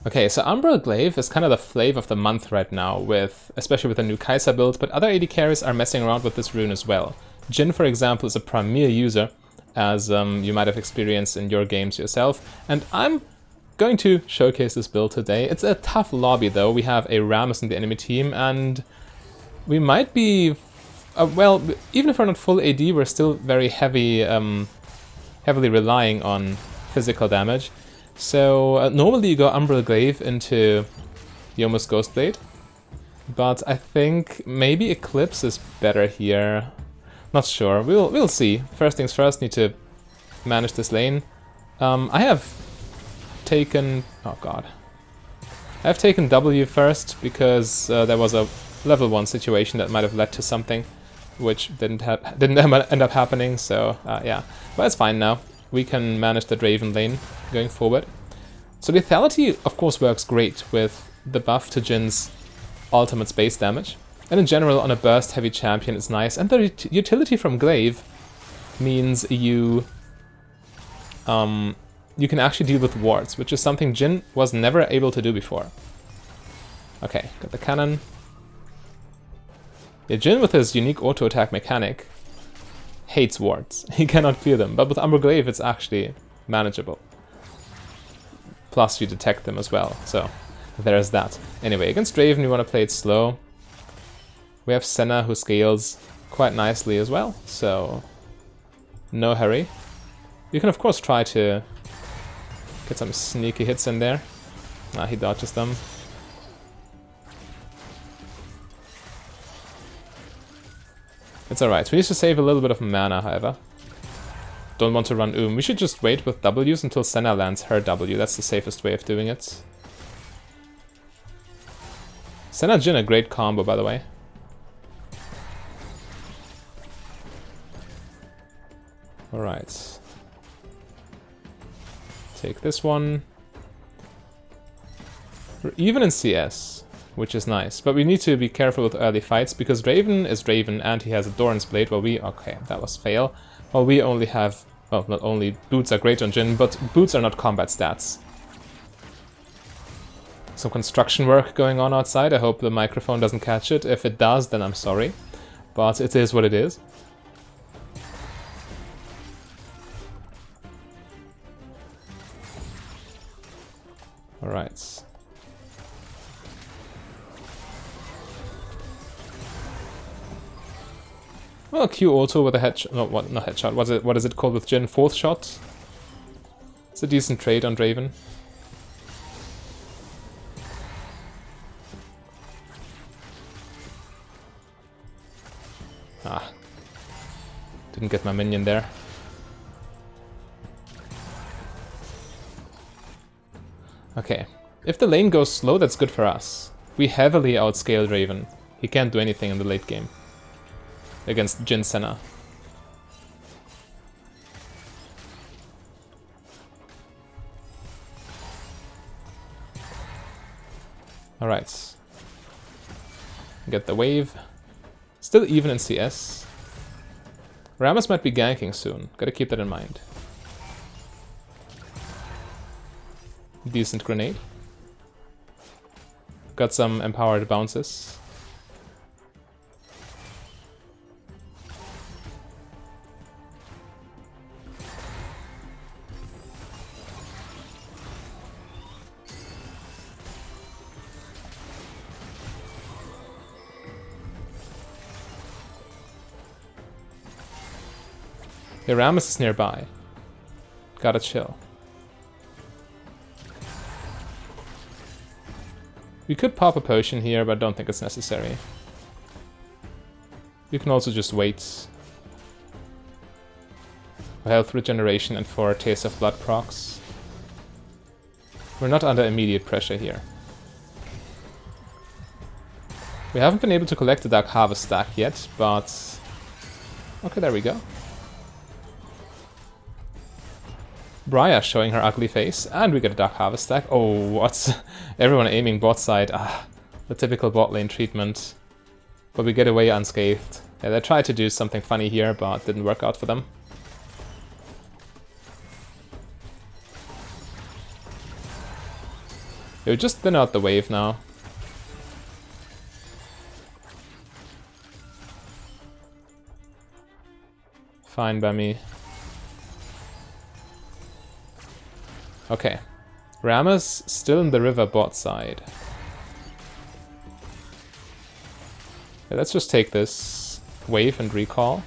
Okay, so Umbral Glaive is kind of the flavor of the month right now, especially with the new Kai'Sa build, but other AD carries are messing around with this rune as well. Jhin, for example, is a premier user, as you might have experienced in your games yourself, and I'm going to showcase this build today. It's a tough lobby though. We have a Rammus in the enemy team, and we might be... well, even if we're not full AD, we're still very heavily relying on physical damage. So normally you go Umbral Glaive into Yomu's Ghostblade, but I think maybe Eclipse is better here. Not sure. We'll see. First things first, need to manage this lane. I have taken... oh god. I have taken W first because there was a level 1 situation that might have led to something which didn't end up happening, so yeah. But it's fine now. We can manage the Draven lane going forward. So lethality of course works great with the buff to Jhin's ultimate space damage. And in general on a burst heavy champion it's nice. And the utility from Glaive means you can actually deal with wards, which is something Jhin was never able to do before. Okay, got the cannon. Yeah, Jhin with his unique auto attack mechanic hates wards. He cannot clear them, but with Umbral Glaive it's actually manageable. Plus you detect them as well, so there's that. Anyway, against Draven we want to play it slow. We have Senna who scales quite nicely as well, so no hurry. You can of course try to get some sneaky hits in there. Ah, he dodges them. It's alright. We need to save a little bit of mana, however. Don't want to run We should just wait with W's until Senna lands her W. That's the safest way of doing it. Senna Jhin, a great combo, by the way. Alright. Take this one. We're even in CS, which is nice. But we need to be careful with early fights, because Draven is Draven and he has a Doran's Blade, while we... okay, that was fail. While we only have... well, not only boots are great on Jhin, but boots are not combat stats. Some construction work going on outside. I hope the microphone doesn't catch it. If it does, then I'm sorry. But it is what it is. Alright. Well, Q auto with a headshot. No, what? Not headshot. What is it called with Jhin? Fourth shot. It's a decent trade on Draven. Ah, didn't get my minion there. Okay, if the lane goes slow, that's good for us. We heavily outscale Draven. He can't do anything in the late game against Jhin Senna. Alright. Get the wave. Still even in CS. Rammus might be ganking soon. Gotta keep that in mind. Decent grenade. Got some empowered bounces. The Rammus is nearby. Gotta chill. We could pop a potion here, but I don't think it's necessary. You can also just wait for health regeneration and for a Taste of Blood procs. We're not under immediate pressure here. We haven't been able to collect the Dark Harvest stack yet, but... okay, there we go. Briar showing her ugly face, and we get a Dark Harvest stack. Oh, what's... everyone aiming bot side. Ah, the typical bot lane treatment. But we get away unscathed. Yeah, they tried to do something funny here, but didn't work out for them. It would just thin out the wave now. Fine by me. Okay. Rammus still in the river bot side. Yeah, let's just take this wave and recall.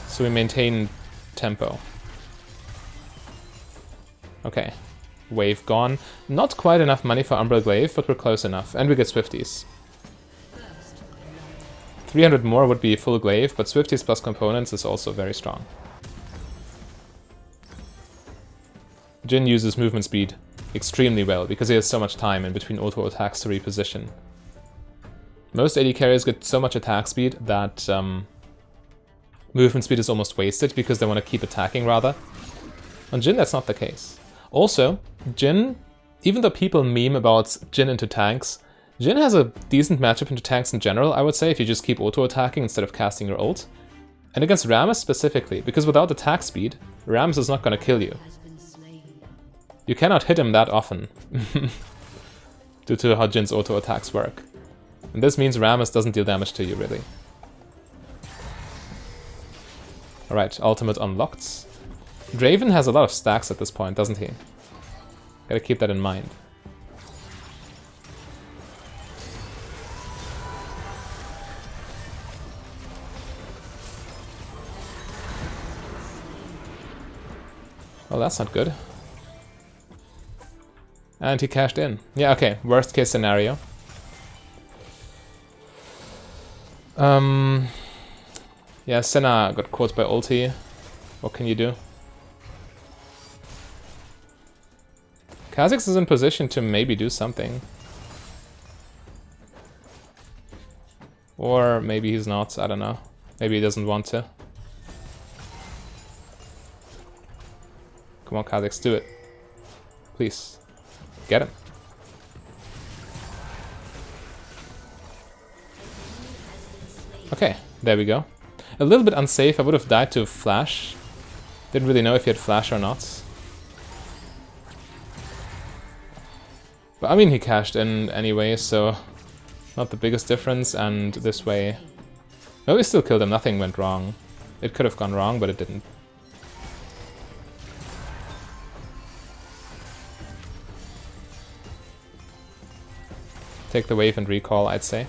So we maintain tempo. Okay. Wave gone. Not quite enough money for Umbral Glaive, but we're close enough. And we get Swifties. 300 more would be full Glaive, but Swifties plus components is also very strong. Jhin uses movement speed extremely well, because he has so much time in between auto attacks to reposition. Most AD carriers get so much attack speed that movement speed is almost wasted, because they want to keep attacking rather. On Jhin, that's not the case. Also, Jhin, even though people meme about Jhin into tanks, Jhin has a decent matchup into tanks in general, I would say, if you just keep auto-attacking instead of casting your ult. And against Rammus specifically, because without attack speed, Rammus is not going to kill you. You cannot hit him that often, due to how Jin's auto-attacks work. And this means Rammus doesn't deal damage to you, really. Alright, ultimate unlocked. Draven has a lot of stacks at this point, doesn't he? Gotta keep that in mind. Well, that's not good. And he cashed in. Yeah, okay, worst case scenario. Yeah, Senna got caught by ulti. What can you do? Kha'Zix is in position to maybe do something. Or maybe he's not, I don't know. Maybe he doesn't want to. Come on, Kha'Zix, do it. Please. Get him. Okay, there we go. A little bit unsafe, I would have died to flash. Didn't really know if he had flash or not. But I mean, he cashed in anyway, so not the biggest difference, and this way... Well, we still killed him, nothing went wrong. It could have gone wrong, but it didn't. Take the wave and recall, I'd say.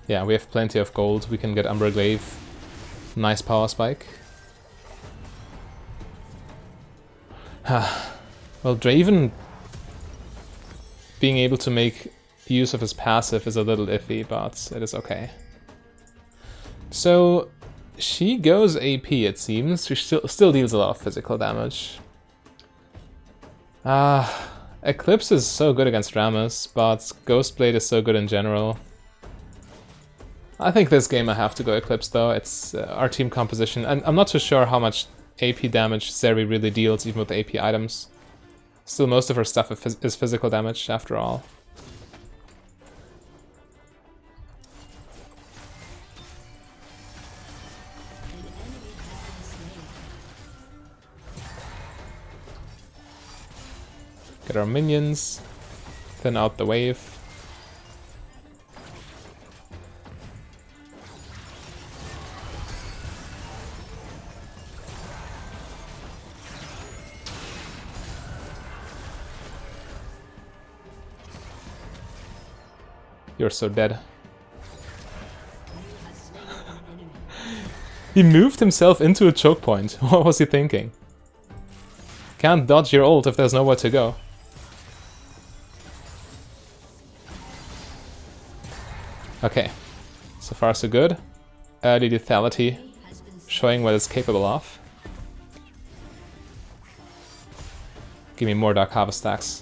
Yeah, we have plenty of gold. We can get Umbra Glaive. Nice power spike. Well, Draven being able to make use of his passive is a little iffy, but it is okay. So she goes AP, it seems. She still deals a lot of physical damage. Eclipse is so good against Rammus, but Ghostblade is so good in general. I think this game I have to go Eclipse though. It's our team composition, and I'm not too sure how much AP damage Zeri really deals, even with the AP items. Still, most of her stuff is physical damage, after all. Get our minions, thin out the wave. You're so dead. He moved himself into a choke point. What was he thinking? Can't dodge your ult if there's nowhere to go. Okay. So far so good. Early lethality showing what it's capable of. Give me more Dark Harvest stacks.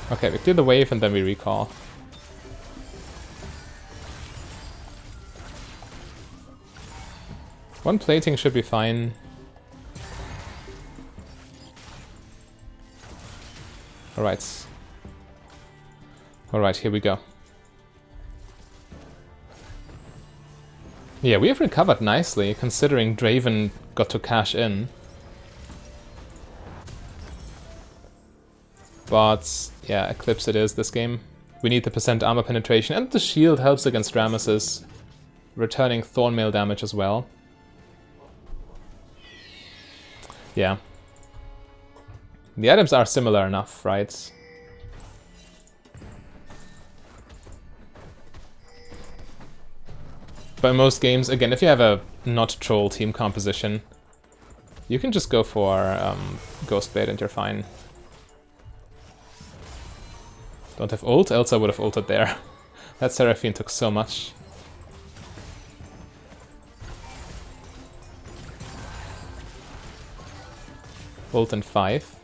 Okay, we clear the wave and then we recall. One plating should be fine. Alright, Alright, here we go. Yeah, we have recovered nicely, considering Draven got to cash in. But, yeah, Eclipse it is this game. We need the percent armor penetration, and the shield helps against Rammus's returning Thornmail damage as well. Yeah. The items are similar enough, right? But in most games, again, if you have a not troll team composition, you can just go for Ghostblade and you're fine. Don't have ult, else I would have ulted there. That Seraphine took so much. Ult in 5.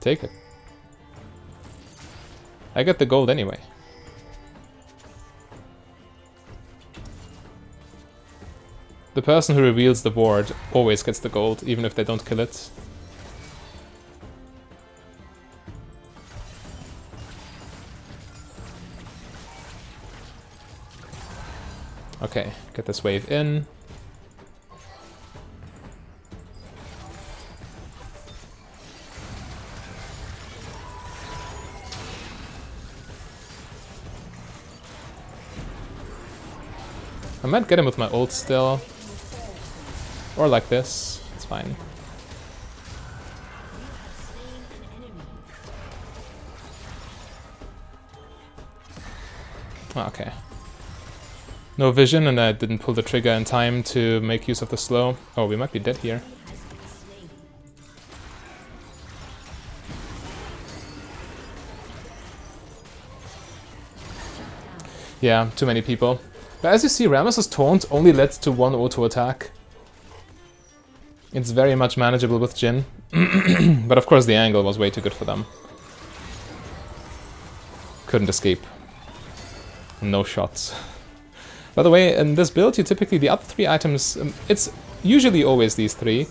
Take it. I get the gold anyway. The person who reveals the ward always gets the gold, even if they don't kill it. Okay, get this wave in. I might get him with my ult still. Or like this, it's fine. Okay. No vision, and I didn't pull the trigger in time to make use of the slow. Oh, we might be dead here. Yeah, too many people. But as you see, Rammus's taunt only led to one auto attack. It's very much manageable with Jhin. But of course the angle was way too good for them. Couldn't escape. No shots. By the way, in this build, you typically, the other 3 items, it's usually always these 3.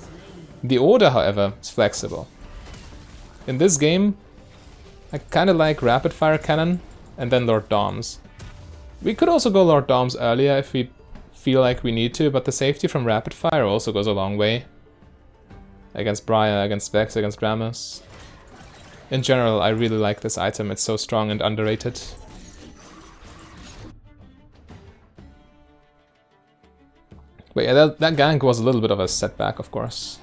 The order, however, is flexible. In this game, I kind of like Rapid Fire Cannon and then Lord Doms. We could also go Lord Doms earlier if we feel like we need to, but the safety from Rapid Fire also goes a long way. Against Briar, against Vex, against Rammus. In general, I really like this item, it's so strong and underrated. But yeah, that gank was a little bit of a setback, of course.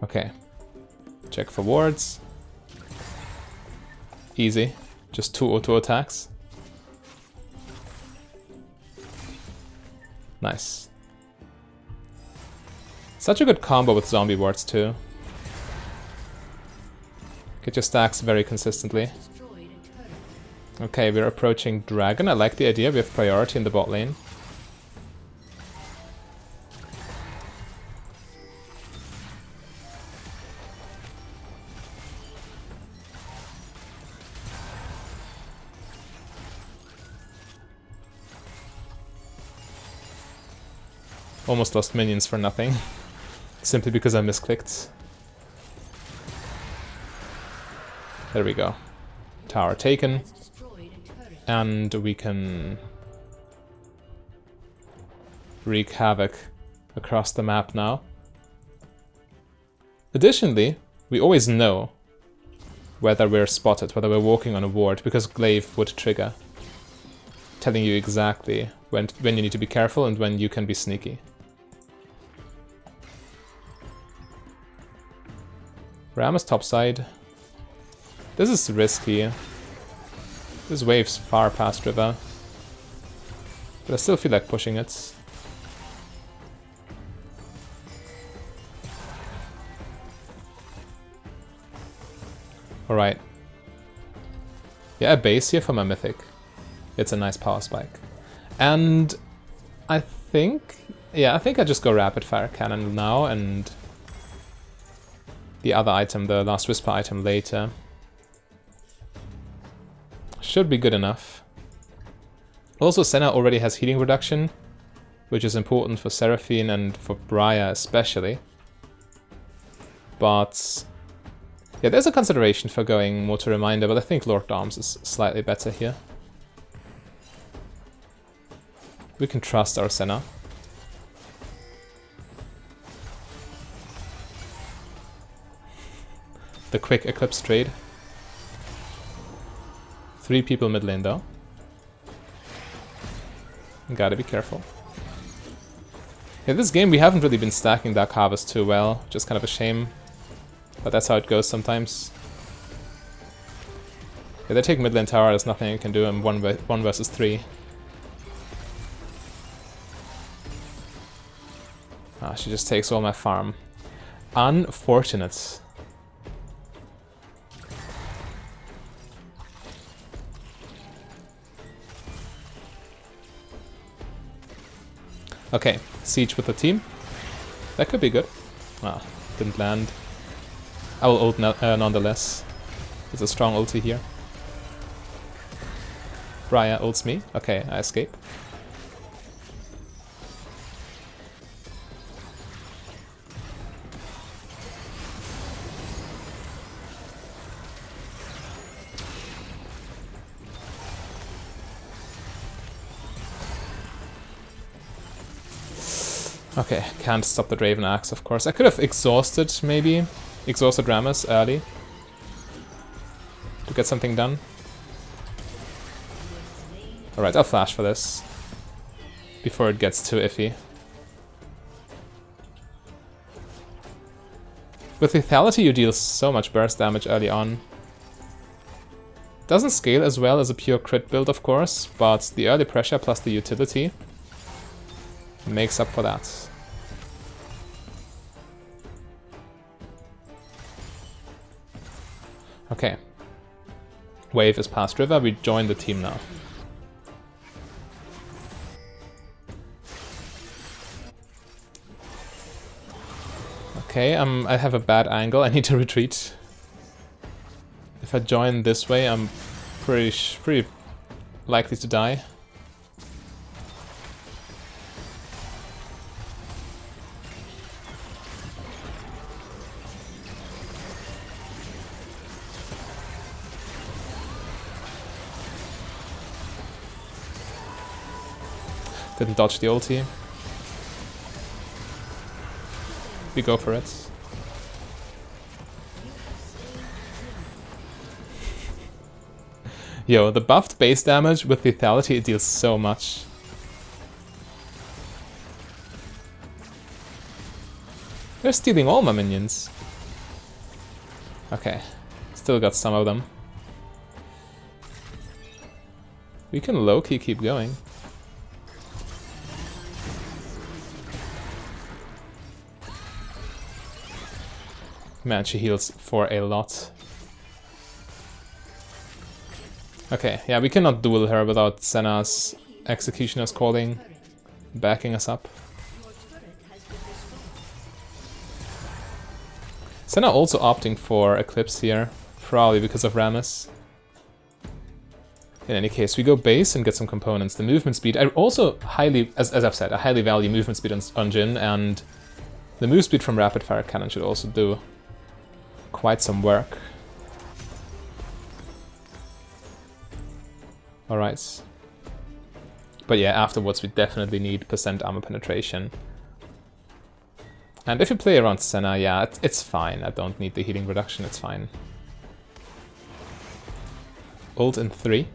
Okay. Check for wards. Easy. Just 2 auto attacks. Nice. Such a good combo with zombie wards too. Get your stacks very consistently. Okay, we're approaching Dragon. I like the idea, we have priority in the bot lane. Almost lost minions for nothing. Simply because I misclicked. There we go. Tower taken. And we can wreak havoc across the map now. Additionally, we always know whether we're spotted, whether we're walking on a ward, because Glaive would trigger, telling you exactly when you need to be careful and when you can be sneaky. Rammus topside. This is risky. This wave's far past river. But I still feel like pushing it. Alright. Yeah, a base here for my mythic. It's a nice power spike. And I think... yeah, I think I just go Rapid Fire Cannon now and the other item, the Last Whisper item, later. Should be good enough. Also, Senna already has healing reduction, which is important for Seraphine and for Briar especially. But yeah, there's a consideration for going more to Reminder, but I think Lord Arms is slightly better here. We can trust our Senna. The quick Eclipse trade. 3 people mid lane though. Gotta be careful. Yeah, this game we haven't really been stacking Dark Harvest too well, which is kind of a shame. But that's how it goes sometimes. Yeah, they take mid lane tower, there's nothing you can do in 1 versus 3. Ah, she just takes all my farm. Unfortunate. Okay, siege with the team. That could be good. Ah, didn't land. I will ult nonetheless. There's a strong ulti here. Briar ults me. Okay, I escape. Okay, can't stop the Draven Axe, of course. I could have exhausted, maybe. Exhausted Rammus early. To get something done. Alright, I'll flash for this. Before it gets too iffy. With Lethality you deal so much burst damage early on. Doesn't scale as well as a pure crit build, of course, but the early pressure plus the utility makes up for that. Okay. Wave is past river, we join the team now. Okay, I have a bad angle, I need to retreat. If I join this way, I'm pretty likely to die. Didn't dodge the ulti. We go for it. Yo, the buffed base damage with lethality, it deals so much. They're stealing all my minions. Okay, still got some of them. We can low-key keep going. Man, she heals for a lot. Okay, yeah, we cannot duel her without Senna's Executioner's Calling backing us up. Senna also opting for Eclipse here, probably because of Rammus. In any case, we go base and get some components. The movement speed, I also highly, as I've said, I highly value movement speed on Jhin, and the move speed from Rapid Fire Cannon should also do quite some work. Alright. But yeah, afterwards we definitely need % armor penetration. And if you play around Senna, yeah, it's fine. I don't need the healing reduction, it's fine. Ult in 3.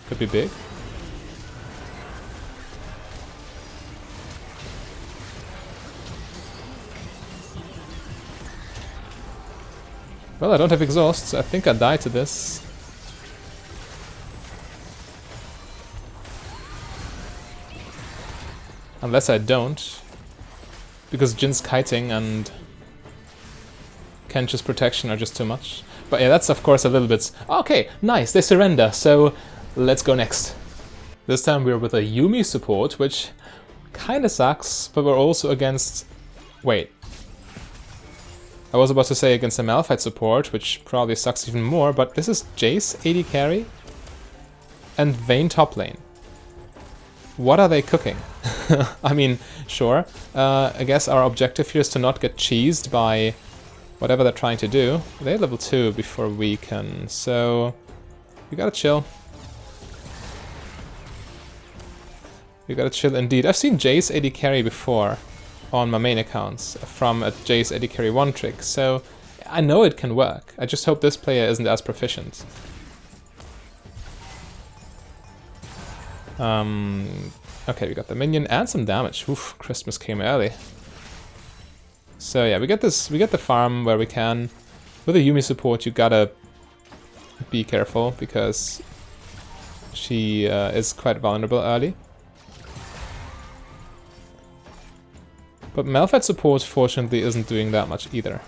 Could be big. Well, I don't have exhaust, so I think I die to this. Unless I don't. Because Jin's kiting and Kench's protection are just too much. But yeah, that's of course a little bit... Okay, nice, they surrender, so let's go next. This time we're with a Yuumi support, which kinda sucks, but we're also against... Wait. I was about to say against a Malphite support, which probably sucks even more, but this is Jace AD carry and Vayne top lane. What are they cooking? I mean, sure. I guess our objective here is to not get cheesed by whatever they're trying to do. They're level 2 before we can, so we gotta chill. We gotta chill indeed. I've seen Jace AD carry before on my main accounts from a Jace AD carry 1 trick, so I know it can work. I just hope this player isn't as proficient. Okay, we got the minion and some damage. Oof, Christmas came early. So yeah, we get the farm where we can. With a Yuumi support, you gotta be careful because she is quite vulnerable early. But Malphite support, fortunately, isn't doing that much either.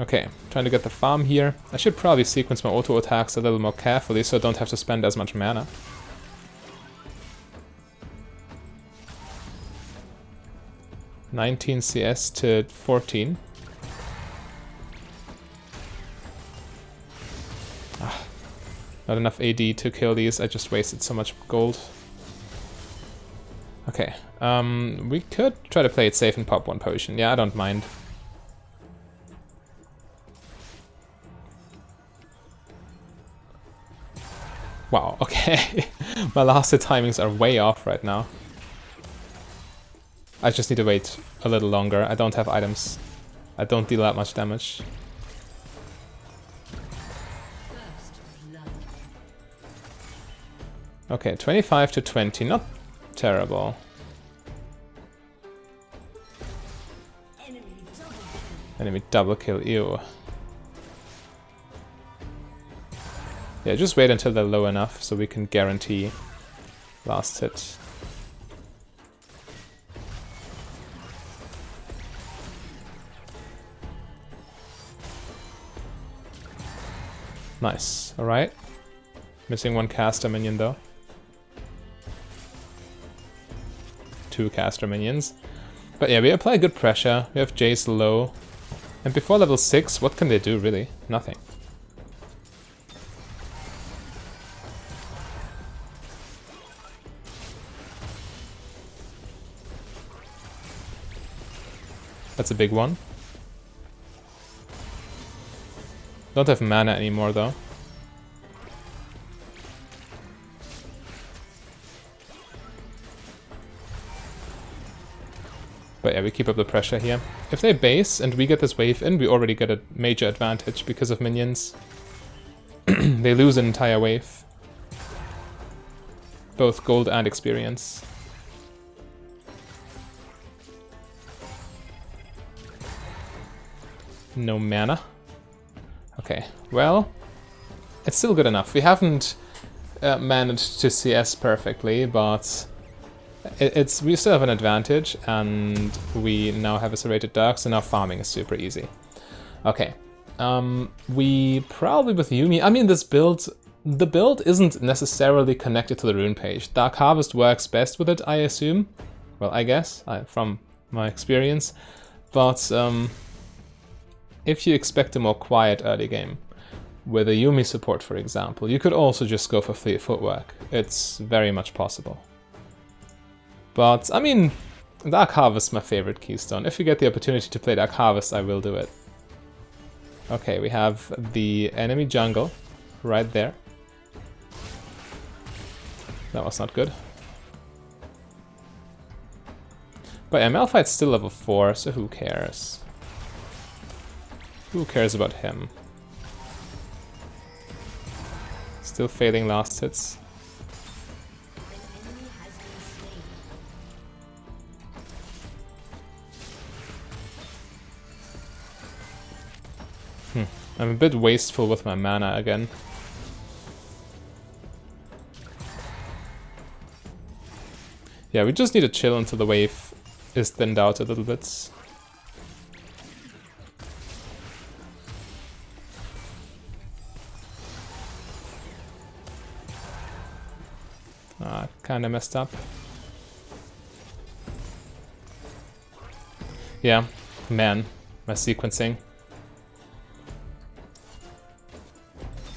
Okay, trying to get the farm here. I should probably sequence my auto attacks a little more carefully so I don't have to spend as much mana. (19 CS to 14). Not enough AD to kill these, I just wasted so much gold. Okay, we could try to play it safe and pop one potion. Yeah, I don't mind. Wow, okay. My last hit timings are way off right now. I just need to wait a little longer. I don't have items. I don't deal that much damage. Okay, 25 to 20, not terrible. Enemy double kill, ew. Yeah, just wait until they're low enough so we can guarantee last hit. Nice, alright. Missing one caster minion though. 2 caster minions. But yeah, we apply good pressure. We have Jace low. And before level 6, what can they do really? Nothing. That's a big one. Don't have mana anymore though. But yeah, we keep up the pressure here. If they base and we get this wave in, we already get a major advantage because of minions. They lose an entire wave. Both gold and experience. No mana. Okay, well, it's still good enough. We haven't managed to CS perfectly, but we still have an advantage, and we now have a serrated dark, so now farming is super easy. Okay, we probably with Yuumi, I mean the build isn't necessarily connected to the rune page. Dark Harvest works best with it, I assume. Well, I guess, from my experience. But if you expect a more quiet early game, with a Yuumi support for example, you could also just go for free footwork. It's very much possible. But, I mean, Dark Harvest is my favorite keystone. If you get the opportunity to play Dark Harvest, I will do it. Okay, we have the enemy jungle right there. That was not good. But yeah, Malphite's still level 4, so who cares? Who cares about him? Still failing last hits. I'm a bit wasteful with my mana again. Yeah, we just need to chill until the wave is thinned out a little bit. Kinda messed up. Yeah, man, my sequencing.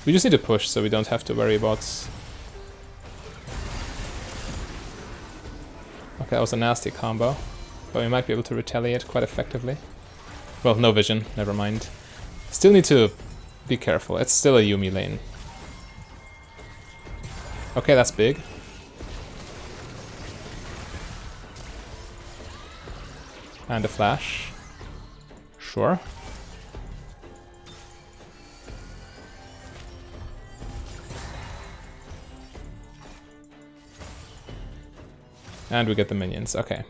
We just need to push so we don't have to worry about... Okay, that was a nasty combo, but we might be able to retaliate quite effectively. Well, no vision, never mind. Still need to be careful, it's still a Yuumi lane. Okay, that's big. And a flash. Sure. And we get the minions, okay.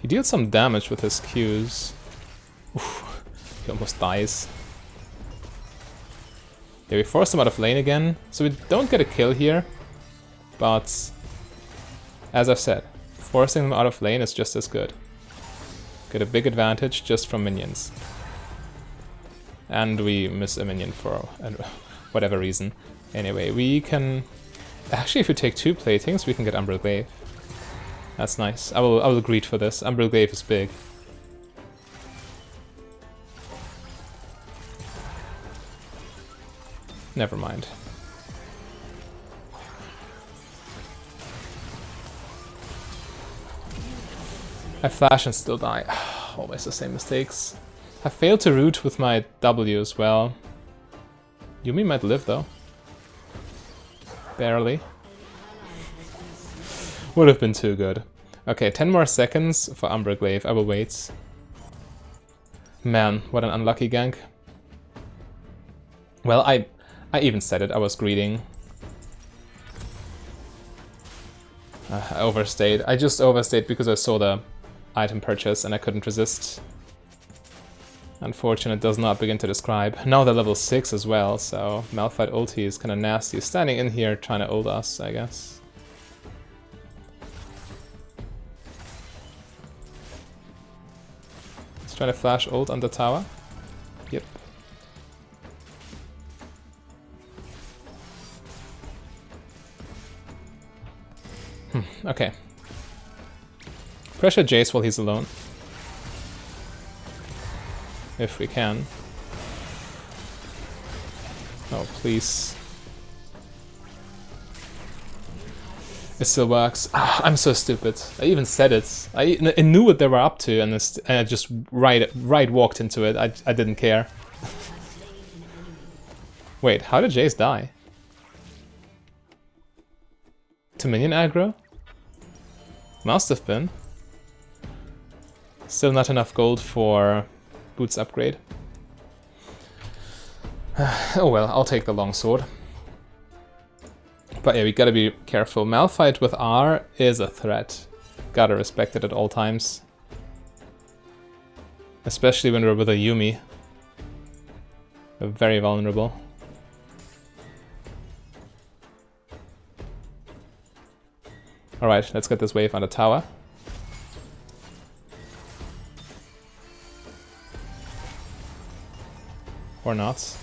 He deals some damage with his Qs. Oof, he almost dies. Yeah, we forced him out of lane again, so we don't get a kill here. But, as I've said, forcing them out of lane is just as good. Get a big advantage just from minions. And we miss a minion for whatever reason. Anyway, we can... Actually, if we take 2 platings, we can get Umbral Glaive. That's nice. I will greet for this. Umbral Glaive is big. Never mind. I flash and still die. Always the same mistakes. I failed to root with my W as well. Yuumi might live though. Barely. Would have been too good. Okay, 10 more seconds for Umbral Glaive. I will wait. Man, what an unlucky gank. Well, I even said it, I was greeting. I overstayed. I just overstayed because I saw the item purchase and I couldn't resist. Unfortunate, does not begin to describe. Now they're level 6 as well, so Malphite ulti is kind of nasty. Standing in here trying to ult us, I guess. Let's try to flash ult on the tower. Yep. Okay. Pressure Jace while he's alone. If we can. Oh, please. It still works. Ah, I'm so stupid. I even said it. I knew what they were up to, and I just right walked into it. I didn't care. Wait, how did Jace die? To minion aggro? Must have been. Still not enough gold for Boots upgrade. Oh well, I'll take the longsword. But yeah, we gotta be careful. Malphite with R is a threat. Gotta respect it at all times. Especially when we're with a Yuumi. We're very vulnerable. Alright, let's get this wave on the tower. Or not.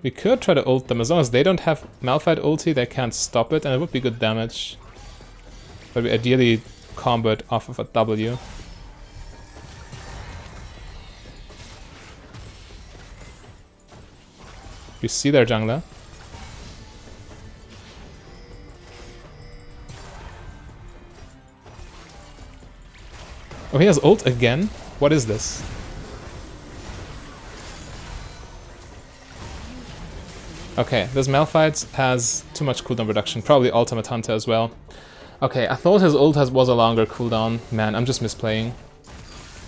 We could try to ult them. As long as they don't have Malphite ulti, they can't stop it, and it would be good damage. But we ideally combo it off of a W. You see their jungler. Oh, he has ult again? What is this? Okay, this Malphite has too much cooldown reduction. Probably Ultimate Hunter as well. Okay, I thought his ult was a longer cooldown. Man, I'm just misplaying.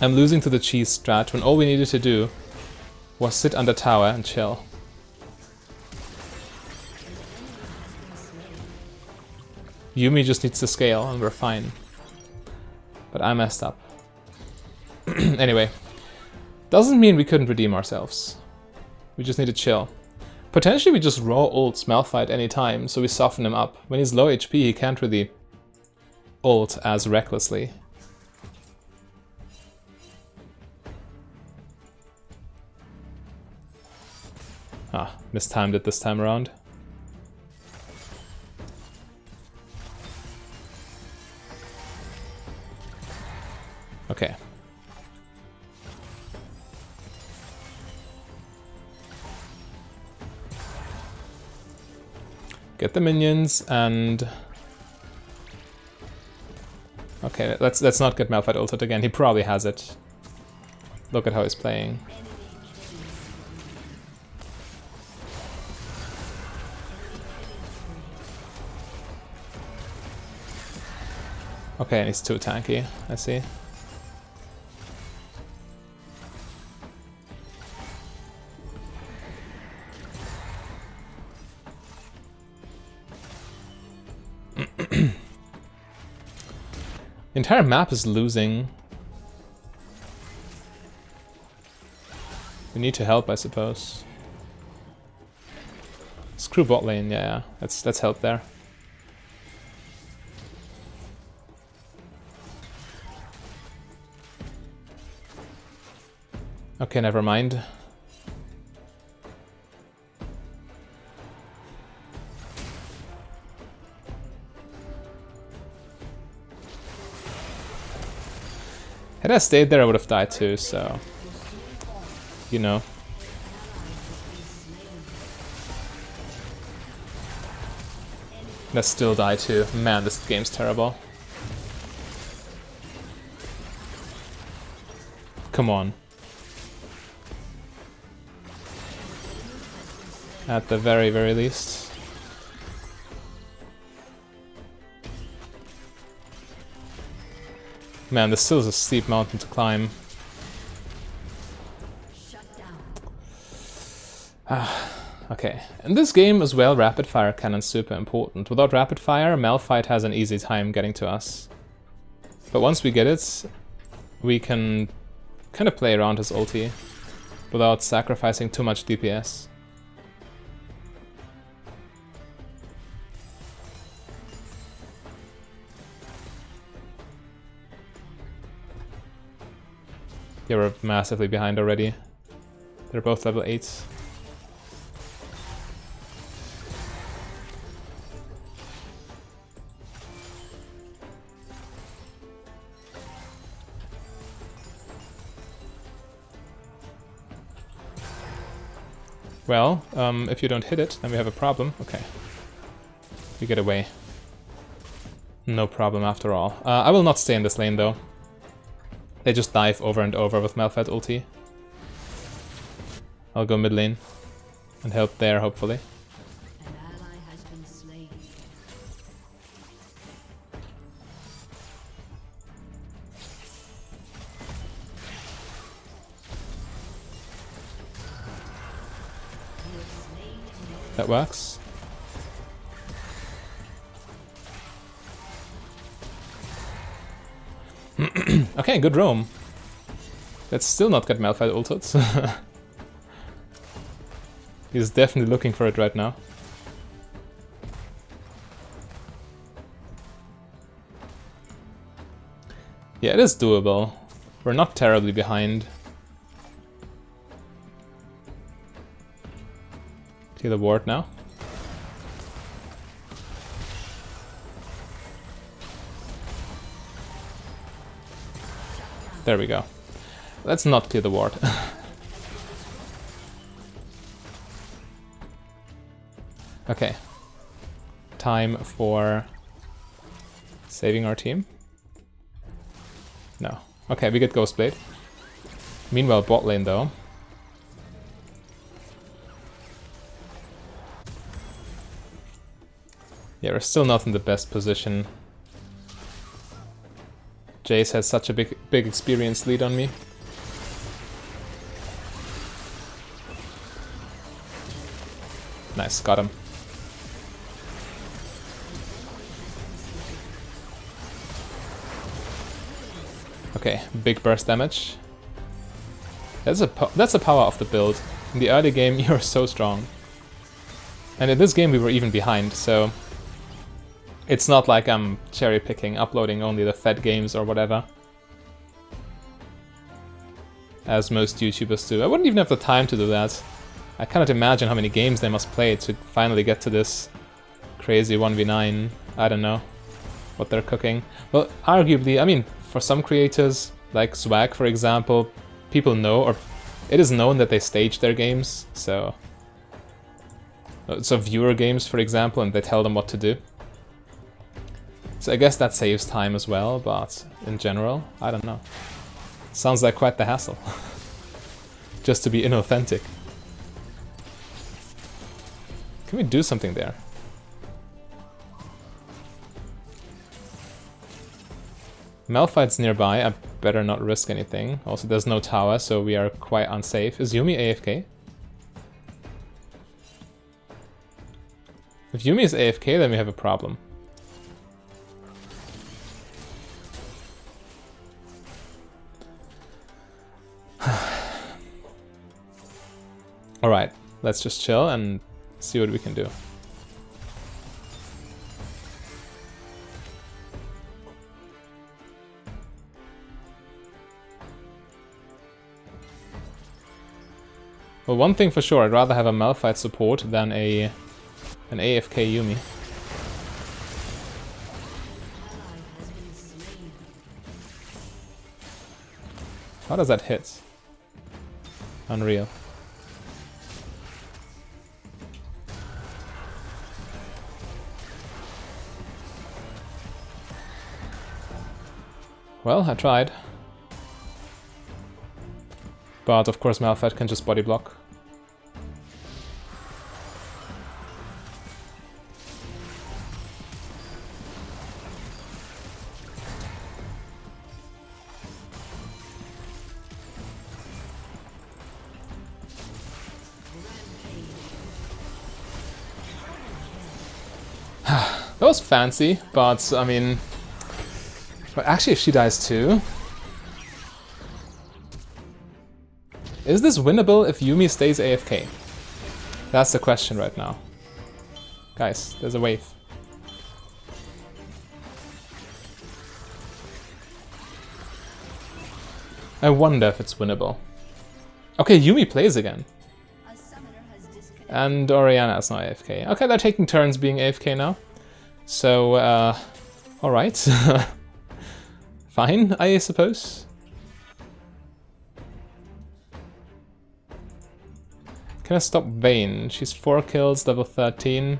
I'm losing to the cheese strat when all we needed to do was sit under tower and chill. Yuumi just needs to scale and we're fine. But I messed up. Anyway, doesn't mean we couldn't redeem ourselves. We just need to chill. Potentially we just raw ult Malphite anytime, so we soften him up. When he's low HP, he can't really ult as recklessly. Ah, mistimed it this time around. Okay. Get the minions and... Okay, let's not get Malphite ulted again. He probably has it. Look at how he's playing. Okay, and he's too tanky, I see. The entire map is losing. We need to help, I suppose. Screw bot lane, yeah. Let's help there. Okay, never mind. Had I stayed there, I would have died too, so... You know. And I still die too. Man, this game's terrible. Come on. At the very, very least. Man, this still is a steep mountain to climb. Okay. In this game as well, rapid fire cannon's super important. Without rapid fire, Malphite has an easy time getting to us. But once we get it, we can kind of play around his ulti without sacrificing too much DPS. Yeah, we're massively behind already. They're both level 8s. Well, if you don't hit it, then we have a problem. Okay. We get away. No problem after all. I will not stay in this lane though. They just dive over and over with Malphite ulti. I'll go mid lane and help there, hopefully. An ally has been slain. That works. Okay, good roam. Let's still not get Malphite ulted. He's definitely looking for it right now. Yeah, it is doable. We're not terribly behind. Clear the ward now. There we go. Let's not clear the ward. Okay. Time for saving our team. No. Okay, we get Ghostblade. Meanwhile, bot lane though. Yeah, we're still not in the best position. Jace has such a big experience lead on me. Nice, got him. Okay, big burst damage. That's the power of the build. In the early game, you're so strong. And in this game we were even behind, so it's not like I'm cherry picking, uploading only the fed games or whatever, as most YouTubers do. I wouldn't even have the time to do that. I cannot imagine how many games they must play to finally get to this crazy 1v9. I don't know what they're cooking. Well, arguably, I mean, for some creators, like Swag for example, people know, or it is known that they stage their games, so viewer games for example, and they tell them what to do. So I guess that saves time as well, but in general, I don't know. Sounds like quite the hassle. Just to be inauthentic. Can we do something there? Malphite's nearby, I better not risk anything. Also, there's no tower, so we are quite unsafe. Is Yuumi AFK? If Yuumi is AFK, then we have a problem. Alright, let's just chill and see what we can do. Well, one thing for sure, I'd rather have a Malphite support than an AFK Yuumi. How does that hit? Unreal. Well, I tried. But of course Malphite can just body block. That was fancy, but I mean... But actually if she dies too... Is this winnable if Yuumi stays AFK? That's the question right now. Guys, there's a wave. I wonder if it's winnable. Okay, Yuumi plays again. And Orianna is now AFK. Okay, they're taking turns being AFK now. So, alright. Fine, I suppose. Can I stop Vayne? She's 4 kills, level 13.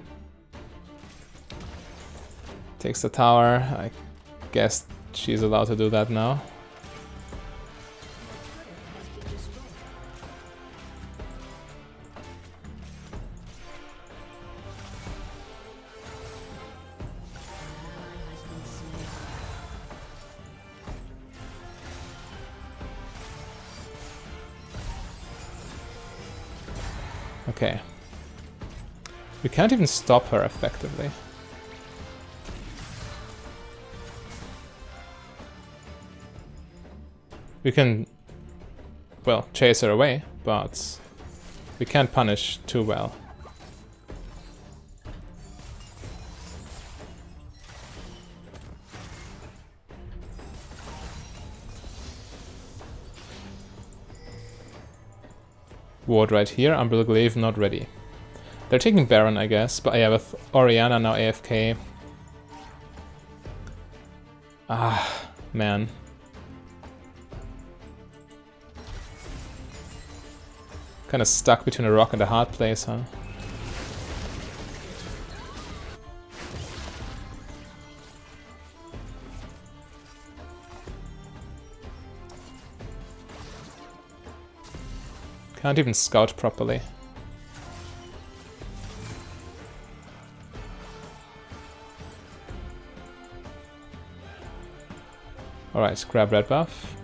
Takes the tower. I guess she's allowed to do that now. Okay. We can't even stop her effectively. We can, well, chase her away, but we can't punish too well. Ward right here, Umbrella Glaive not ready. They're taking Baron, I guess, but yeah, with Orianna now AFK. Ah, man. Kinda stuck between a rock and a hard place, huh? Can't even scout properly. Alright, grab red buff.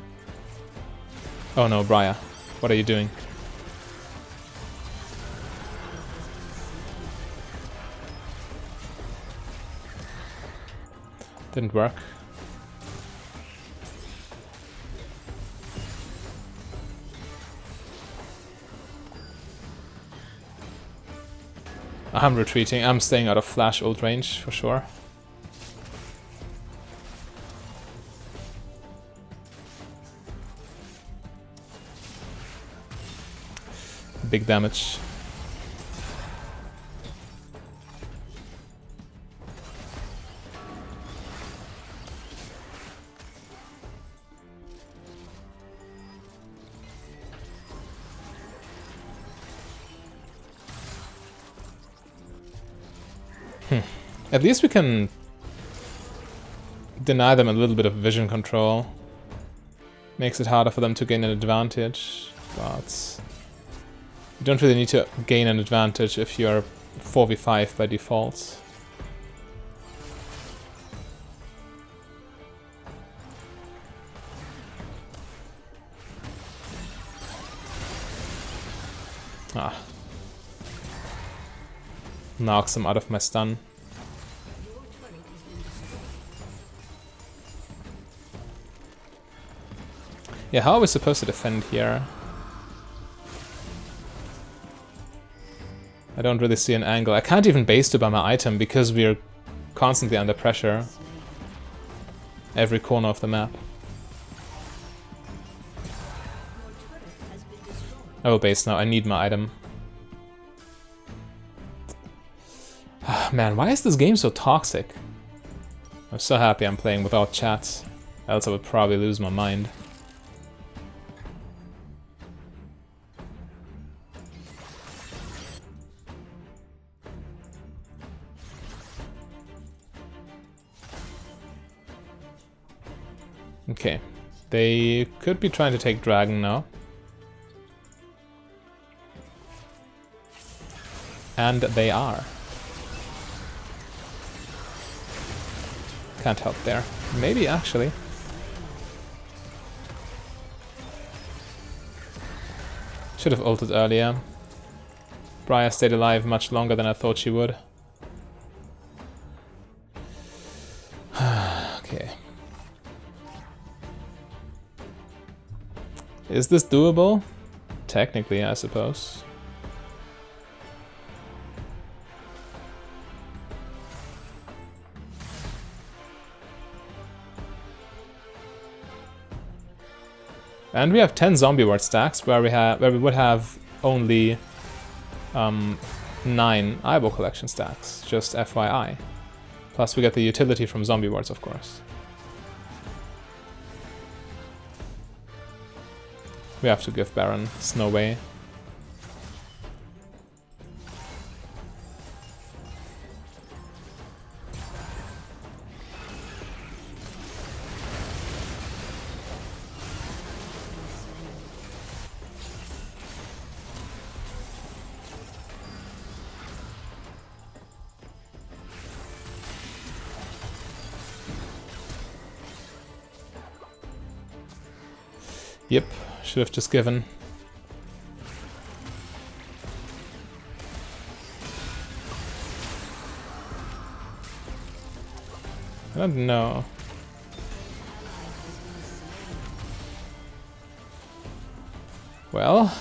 Oh no, Briar. What are you doing? Didn't work. I'm retreating. I'm staying out of flash ult range for sure. Big damage. At least we can deny them a little bit of vision control. Makes it harder for them to gain an advantage, but you don't really need to gain an advantage if you're 4v5 by default. Ah. Knocks him out of my stun. Yeah, how are we supposed to defend here? I don't really see an angle. I can't even base to buy my item because we're constantly under pressure. Every corner of the map. I will base now. I need my item. Man, why is this game so toxic? I'm so happy I'm playing without chat. Else I would probably lose my mind. Okay, they could be trying to take dragon now. And they are. Can't help there. Maybe actually. Should have ulted earlier. Briar stayed alive much longer than I thought she would. Okay. Is this doable? Technically, I suppose. And we have 10 zombie ward stacks where we would have only 9 eyeball collection stacks, just FYI. Plus we get the utility from zombie wards, of course. We have to give Baron, there's no way. Yep, should have just given. I don't know. Well,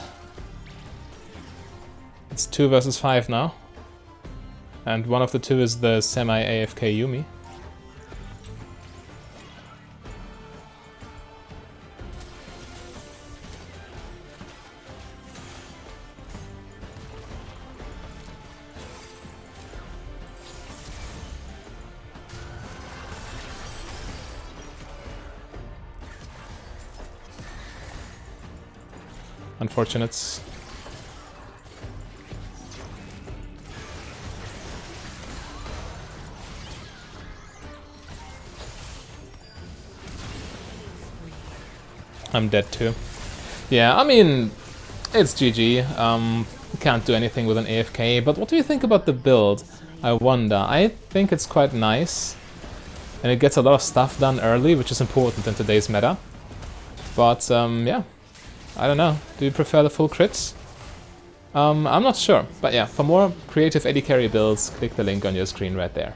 it's 2 versus 5 now. And one of the two is the semi-AFK Yumi. Unfortunate. I'm dead too. Yeah, I mean, it's GG. Can't do anything with an AFK, but what do you think about the build? I wonder. I think it's quite nice. And it gets a lot of stuff done early, which is important in today's meta. But, yeah. I don't know. Do you prefer the full crits? I'm not sure. But yeah, for more creative AD carry builds, click the link on your screen right there.